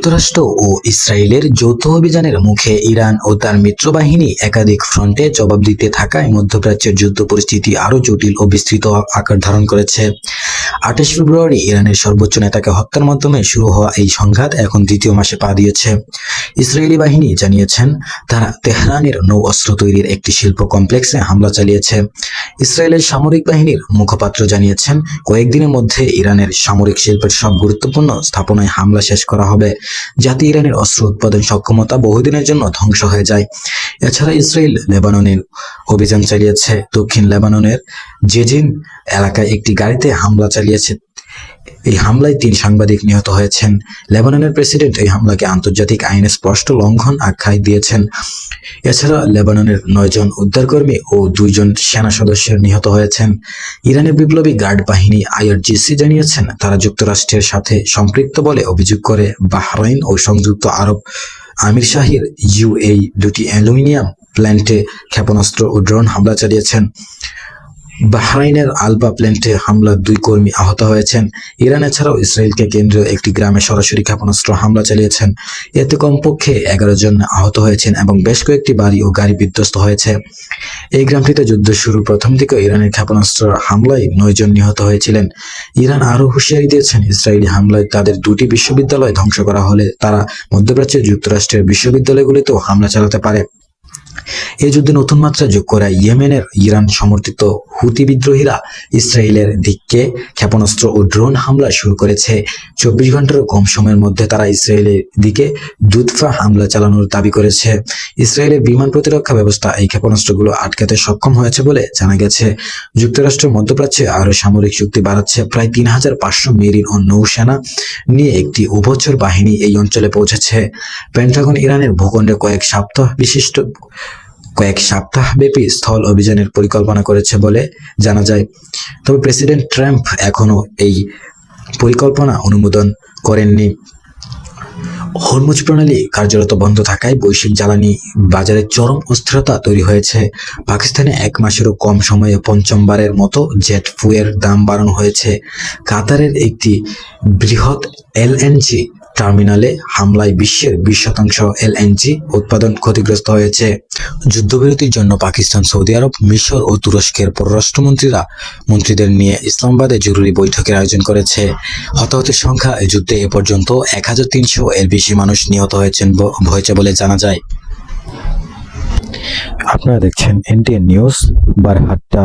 যুক্তরাষ্ট্র ও ইসরায়েলের যৌথ অভিযানের মুখে ইরান ও তার মিত্রবাহিনী একাধিক ফ্রন্টে জবাব দিতে থাকায় মধ্যপ্রাচ্যের যুদ্ধ পরিস্থিতি আরও জটিল ও বিস্তৃত আকার ধারণ করেছে। 28 ফেব্রুয়ারি ইরানের সর্বোচ্চ নেতাকে হত্যার মাধ্যমে শুরু হওয়া এই সংঘাত এখন দ্বিতীয় মাসে পা দিয়েছে। ইসরায়েলি বাহিনী জানিয়েছেন তারা তেহরানের নৌ অস্ত্র তৈরির একটি শিল্প কমপ্লেক্সে হামলা চালিয়েছে। ইসরায়েলের সামরিক বাহিনীর মুখপাত্র জানিয়েছেন কয়েকদিনের মধ্যে ইরানের সামরিক শিল্পের সব গুরুত্বপূর্ণ স্থাপনায় হামলা শেষ করা হবে, যাতে ইরানের অস্ত্র উৎপাদন সক্ষমতা বহুদিনের জন্য ধ্বংস হয়ে যায়। এছাড়া ইসরায়েল লেবাননের অভিযান চালিয়েছে। দক্ষিণ লেবাননের জেজিন এলাকায় একটি গাড়িতে হামলা চালিয়েছে। এই হামলায় 3 সাংবাদিক নিহত হয়েছেন। লেবাননের প্রেসিডেন্ট এই হামলাকে আন্তর্জাতিক আইনের স্পষ্ট লঙ্ঘন আখ্যায় দিয়েছেন। এছাড়া লেবাননের 9 জন উদ্ধারকর্মী ও 2 জন সেনা সদস্য নিহত হয়েছেন। ইরানের বিপ্লবী গার্ড বাহিনী আইআরজিসি জানিয়েছেন তারা যুক্তরাষ্ট্রের সাথে সম্পৃক্ত বলে অভিযোগ করে বাহরাইন ও সংযুক্ত আরব আমিরশাহীর ইউএই 2টি অ্যালুমিনিয়াম প্ল্যান্টে ক্ষেপণাস্ত্র ও ড্রোন হামলা চালিয়েছেন। বাহরাইনের আলবা প্ল্যান্টে হামলা 2 কর্মী আহত হয়েছেন। ইরান এছাড়াও ইসরায়েলকে কেন্দ্রীয় একটি গ্রামে সরাসরি ক্ষেপণাস্ত্র হামলা চালিয়েছেন। এতে কমপক্ষে 11 জন আহত হয়েছেন এবং বেশ কয়েকটি বাড়ি ও গাড়ি বিধ্বস্ত হয়েছে। এই গ্রামটিতে যুদ্ধ শুরুর প্রথম দিকে ইরানের ক্ষেপণাস্ত্র হামলায় 9 জন নিহত হয়েছিলেন। ইরান আরও হুঁশিয়ারি দিয়েছেন ইসরায়েলি হামলায় তাদের 2টি বিশ্ববিদ্যালয় ধ্বংস করা হলে তারা মধ্যপ্রাচ্যের যুক্তরাষ্ট্রের বিশ্ববিদ্যালয়গুলিতেও হামলা চালাতে পারে। এই যুদ্ধে নতুন মাত্রা যোগ করা ইয়েমেনের ইরান সমর্থিত হুতি বিদ্রোহীরা ইসরায়েলের দিকে ক্ষেপণাস্ত্র ও ড্রোন হামলা শুরু করেছে। 24 ঘন্টারও কম সময়ের মধ্যে তারা ইসরায়েলের দিকে দুধফা হামলা চালানোর দাবি করেছে। ইসরায়েলের বিমান প্রতিরক্ষা ব্যবস্থা এই ক্ষেপণাস্ত্রগুলো আটকাতে সক্ষম হয়েছে বলে জানা গেছে। যুক্তরাষ্ট্র মধ্যপ্রাচ্যে আরও সামরিক শক্তি বাড়াচ্ছে। প্রায় 3500 মেরিন ও নৌসেনা নিয়ে একটি উভচর বাহিনী এই অঞ্চলে পৌঁছেছে। পেন্টাগন ইরানের ভূখণ্ডে কয়েক সপ্তাহব্যাপী স্থল অভিযানের পরিকল্পনা করেছে বলে জানা যায়। তবে প্রেসিডেন্ট ট্রাম্প এখনো এই পরিকল্পনা অনুমোদন করেননি। হরমুজ প্রণালী কার্যরত বন্ধ থাকায় বৈশ্বিক জ্বালানি বাজারে চরম অস্থিরতা তৈরি হয়েছে। পাকিস্তানে 1 মাসেরও কম সময়ে 5মবারের মতো জেট ফুয়েলের দাম বাড়ানো হয়েছে। কাতারের একটি বৃহৎ এলএনজি টার্মিনালে হামলায় বিশ্বের 20% এলএনজি উৎপাদন ক্ষতিগ্রস্ত হয়েছে। যুদ্ধবিরতির জন্য পাকিস্তান, সৌদি আরব, মিশর ও তুরস্কের পররাষ্ট্রমন্ত্রীদের নিয়ে ইসলামাবাদে জরুরি বৈঠকের আয়োজন করেছে। হতাহতের সংখ্যা এই যুদ্ধে এ পর্যন্ত 1300 এর বেশি মানুষ নিহত হয়েছে বলে জানা যায়। আপনারা দেখছেন এনটিএন নিউজ বারহাট্টা।